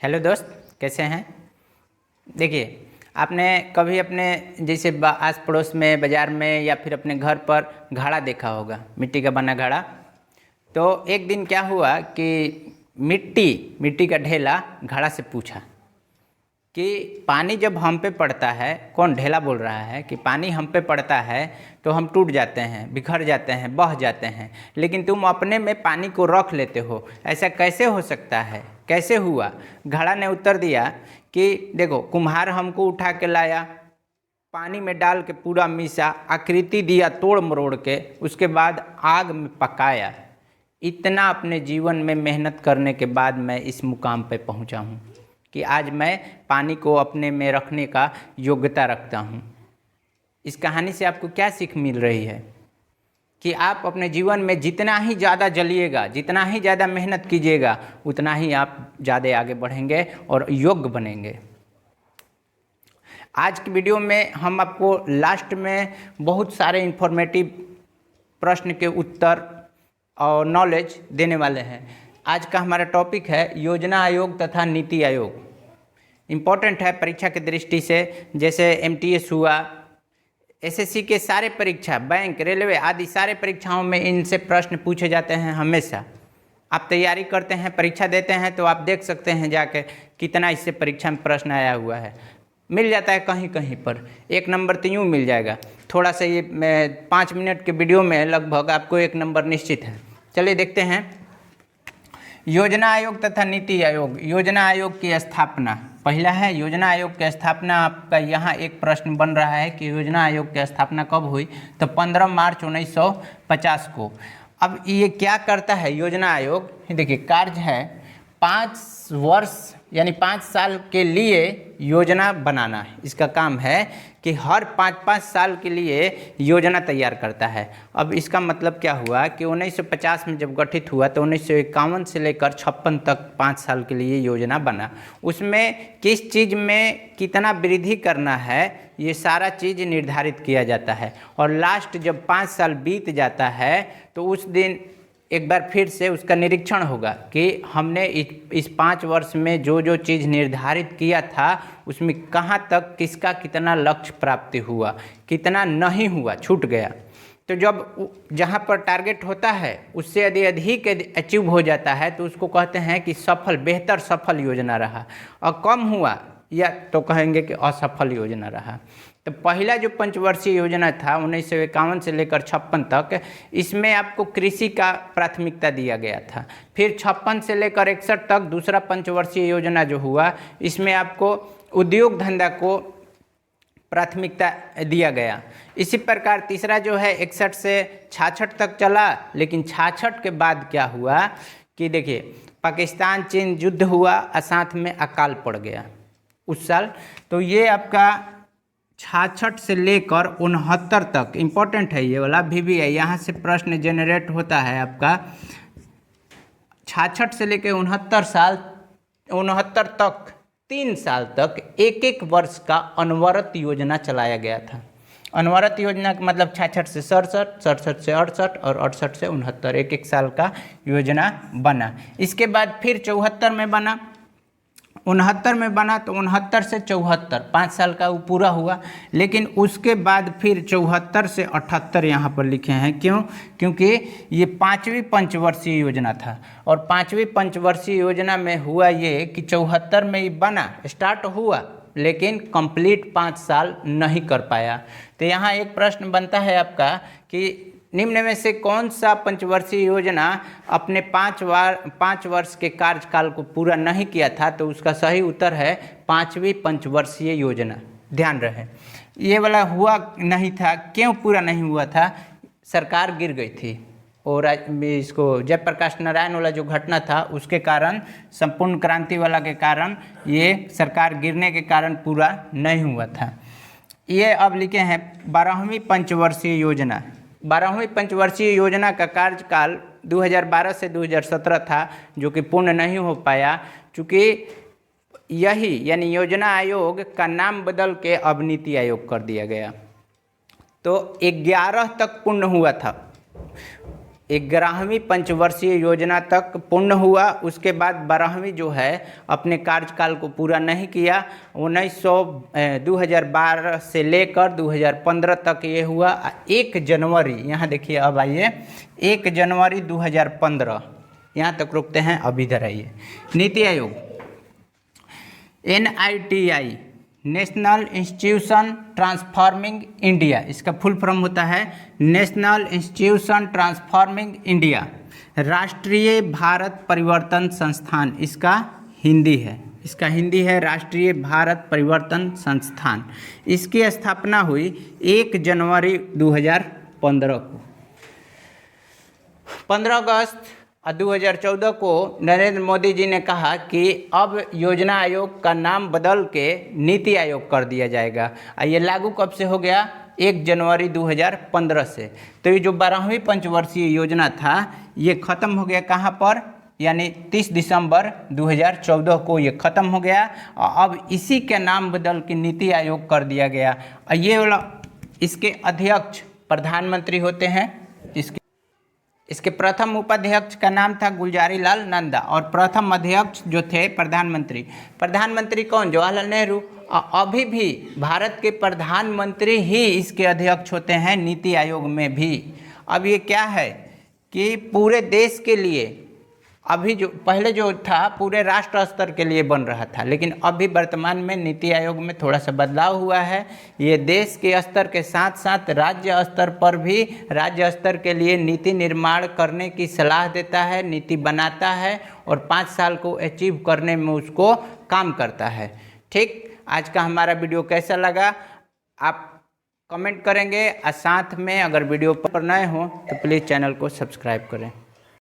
Hello दोस्त, कैसे हैं। देखिए, आपने कभी अपने जैसे आस पड़ोस में, बाज़ार में या फिर अपने घर पर घड़ा देखा होगा, मिट्टी का बना घड़ा। तो एक दिन क्या हुआ कि मिट्टी का ढेला घड़ा से पूछा कि पानी जब हम पे पड़ता है, कौन ढेला बोल रहा है कि पानी हम पे पड़ता है तो हम टूट जाते हैं, बिखर जाते हैं, बह जाते हैं, लेकिन तुम अपने में पानी को रख लेते हो, ऐसा कैसे हो सकता है, कैसे हुआ। घड़ा ने उत्तर दिया कि देखो, कुम्हार हमको उठा के लाया, पानी में डाल के पूरा मिसा, आकृति दिया तोड़ मरोड़ के, उसके बाद आग में पकाया। इतना अपने जीवन में मेहनत करने के बाद मैं इस मुकाम पे पहुंचा हूँ कि आज मैं पानी को अपने में रखने का योग्यता रखता हूँ। इस कहानी से आपको क्या सीख मिल रही है कि आप अपने जीवन में जितना ही ज़्यादा जलिएगा, जितना ही ज़्यादा मेहनत कीजिएगा, उतना ही आप ज़्यादा आगे बढ़ेंगे और योग्य बनेंगे। आज की वीडियो में हम आपको लास्ट में बहुत सारे इन्फॉर्मेटिव प्रश्न के उत्तर और नॉलेज देने वाले हैं। आज का हमारा टॉपिक है योजना आयोग तथा नीति आयोग। इम्पॉर्टेंट है परीक्षा की दृष्टि से, जैसे एमटीएस हुआ, एसएससी के सारे परीक्षा, बैंक, रेलवे आदि सारे परीक्षाओं में इनसे प्रश्न पूछे जाते हैं हमेशा। आप तैयारी करते हैं, परीक्षा देते हैं, तो आप देख सकते हैं जाके कितना इससे परीक्षा में प्रश्न आया हुआ है। मिल जाता है कहीं कहीं पर, एक नंबर तो यूँ मिल जाएगा। थोड़ा सा ये 5 मिनट के वीडियो में लगभग आपको 1 नंबर निश्चित है। चलिए देखते हैं योजना आयोग तथा नीति आयोग। योजना आयोग की स्थापना, पहला है योजना आयोग की स्थापना। आपका यहाँ एक प्रश्न बन रहा है कि योजना आयोग की स्थापना कब हुई, तो 15 मार्च 1950 को। अब ये क्या करता है योजना आयोग, देखिए कार्य है 5 वर्ष यानी 5 साल के लिए योजना बनाना है। इसका काम है कि हर 5-5 साल के लिए योजना तैयार करता है। अब इसका मतलब क्या हुआ कि 1950 में जब गठित हुआ तो 1951 से लेकर 56 तक 5 साल के लिए योजना बना। उसमें किस चीज़ में कितना वृद्धि करना है, ये सारा चीज़ निर्धारित किया जाता है। और लास्ट जब 5 साल बीत जाता है तो उस दिन एक बार फिर से उसका निरीक्षण होगा कि हमने इस 5 वर्ष में जो जो चीज़ निर्धारित किया था उसमें कहाँ तक किसका कितना लक्ष्य प्राप्ति हुआ, कितना नहीं हुआ, छूट गया। तो जब जहाँ पर टारगेट होता है उससे यदि अधिक अचीव हो जाता है तो उसको कहते हैं कि सफल, बेहतर सफल योजना रहा, और कम हुआ या तो कहेंगे कि असफल योजना रहा। तो पहला जो पंचवर्षीय योजना था 1951 से लेकर 56 तक, इसमें आपको कृषि का प्राथमिकता दिया गया था। फिर 56 से लेकर 61 तक दूसरा पंचवर्षीय योजना जो हुआ, इसमें आपको उद्योग धंधा को प्राथमिकता दिया गया। इसी प्रकार तीसरा जो है 61 से 66 तक चला, लेकिन 66 के बाद क्या हुआ कि देखिए पाकिस्तान चीन युद्ध हुआ और साथ में अकाल पड़ गया उस साल। तो ये आपका 66 से लेकर 69 तक इम्पोर्टेंट है, ये वाला भी है, यहाँ से प्रश्न जनरेट होता है आपका। 66 से लेकर 69 तक 3 साल तक एक एक वर्ष का अनवरत योजना चलाया गया था। अनवरत योजना का मतलब 66 से 67, 67 से 68 और 68 से 69, एक एक साल का योजना बना। इसके बाद फिर 74 में बना, 69 में बना, तो 69 से 74 5 साल का वो पूरा हुआ। लेकिन उसके बाद फिर 74 से 78 यहाँ पर लिखे हैं, क्यों? क्योंकि ये 5वीं पंचवर्षीय योजना था। और 5वीं पंचवर्षीय योजना में हुआ ये कि 74 में ये बना, स्टार्ट हुआ, लेकिन कंप्लीट 5 साल नहीं कर पाया। तो यहाँ एक प्रश्न बनता है आपका कि निम्न में से कौन सा पंचवर्षीय योजना अपने 5 वर्ष के कार्यकाल को पूरा नहीं किया था? तो उसका सही उत्तर है 5वीं पंचवर्षीय योजना। ध्यान रहे, ये वाला हुआ नहीं था। क्यों पूरा नहीं हुआ था? सरकार गिर गई थी, और इसको जयप्रकाश नारायण वाला जो घटना था उसके कारण, संपूर्ण क्रांति वाला के कारण, ये सरकार गिरने के कारण पूरा नहीं हुआ था। ये अब लिखे हैं 12वीं पंचवर्षीय योजना। 12वीं पंचवर्षीय योजना का कार्यकाल 2012 से 2017 था, जो कि पूर्ण नहीं हो पाया, चूँकि यही यानी योजना आयोग का नाम बदल के अब नीति आयोग कर दिया गया। तो 11 तक पूर्ण हुआ था, 11वीं पंचवर्षीय योजना तक पूर्ण हुआ। उसके बाद 12वीं जो है अपने कार्यकाल को पूरा नहीं किया। 2012 से लेकर 2015 तक ये हुआ। 1 जनवरी, यहाँ देखिए, अब आइए 1 जनवरी 2015, यहाँ तक रुकते हैं, अब इधर आइए। NITI Aayog, NITI, national institution transforming India, इसका फुल फॉर्म होता है नेशनल इंस्टीट्यूशन ट्रांसफॉर्मिंग इंडिया। राष्ट्रीय भारत परिवर्तन संस्थान, इसका हिंदी है राष्ट्रीय भारत परिवर्तन संस्थान। इसकी स्थापना हुई 1 जनवरी 2015 को। 15 अगस्त 2014 को नरेंद्र मोदी जी ने कहा कि अब योजना आयोग का नाम बदल के नीति आयोग कर दिया जाएगा। ये लागू कब से हो गया? 1 जनवरी 2015 से। तो ये जो 12वीं पंचवर्षीय योजना था ये ख़त्म हो गया कहाँ पर? यानी 30 दिसंबर 2014 को ये ख़त्म हो गया और अब इसी के नाम बदल के नीति आयोग कर दिया गया। ये वाला, इसके अध्यक्ष प्रधानमंत्री होते हैं। इसके प्रथम उपाध्यक्ष का नाम था गुलजारी लाल नंदा और प्रथम अध्यक्ष जो थे प्रधानमंत्री कौन? जवाहरलाल नेहरू। अभी भी भारत के प्रधानमंत्री ही इसके अध्यक्ष होते हैं नीति आयोग में भी। अब ये क्या है कि पूरे देश के लिए, अभी जो पहले जो था पूरे राष्ट्र स्तर के लिए बन रहा था, लेकिन अभी वर्तमान में नीति आयोग में थोड़ा सा बदलाव हुआ है। ये देश के स्तर के साथ साथ राज्य स्तर पर भी राज्य स्तर के लिए नीति निर्माण करने की सलाह देता है, नीति बनाता है और 5 साल को अचीव करने में उसको काम करता है। ठीक, आज का हमारा वीडियो कैसा लगा आप कमेंट करेंगे और साथ में अगर वीडियो पर नए हो तो प्लीज़ चैनल को सब्सक्राइब करें।